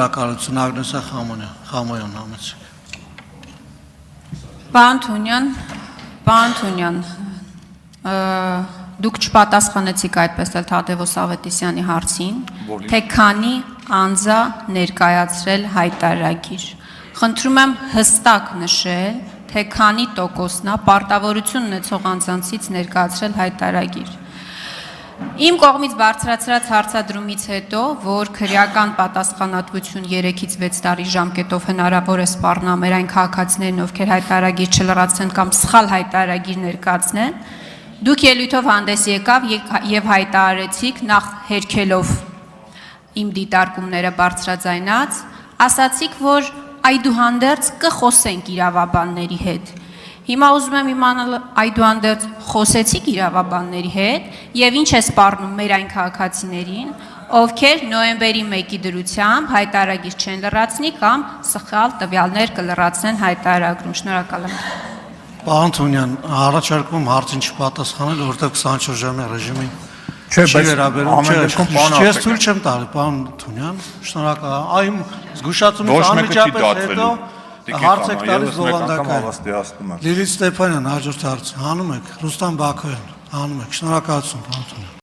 Շնորհակալություն Ագնեսա Խամոյան համեցեք։ Պարոն Թունյան, դուք չպատասխանեցիք այդպես էլ Թադևոս Ավետիսյանի հարցին, թե քանի անձա ներկայացրել հայտարարագիր։ Խնդրում եմ հստակ նշել, թե քանի տոկոսնա պարտավորություն ունեցող անձանցից ներկայացրել հայտարարագիր։ Իմ կողմից բարձրացրած հարցադրումից հետո, որ քրեական պատասխանատվություն 3-ից 6 տարի ժամկետով հնարավոր է սպառնալ մեր այն քաղաքացիներին, ովքեր հայտարարագիր չլրացնեն կամ սխալ հայտարարագիր ներկայացնեն, դուք ելույթով հանդես եկավ եւ հայտարարեցիք նախ հերքելով իմ դիտարկումները բարձրաձայնած, ասացիք, որ այդուհանդերձ կխոսենք իրավաբանների հետ։ Հիմա ուզում եմ իմանալ այդուհանդերձ խոսեցիք իրավաբանների հետ եւ ինչ է սպառնում մեր այն քաղաքացիներին, ովքեր նոյեմբերի 1-ի դրությամբ հայտարարագիր չեն լրացնի կամ սխալ տվյալներ կլրացնեն հայտարարագրում։ Շնորհակալ եմ։ Պարոն Թունյան, առաջարկում հարցին չպատասխանել, որտեղ 24 ժամյա ռեժիմին չի վերաբերում, ես թույլ չեմ տալի, պարոն Թունյան, շնորհակալ եմ։ Այմ զգուշացումից անմիջապես հետո հարց եք տալիս բովանդակային։ Լիլիթ Ստեփանյան, հաջորդ հարց հանում եք, Ռուստամ Բաքոյան, հանում եք, շնորհակալություն, պարոն Թունյան։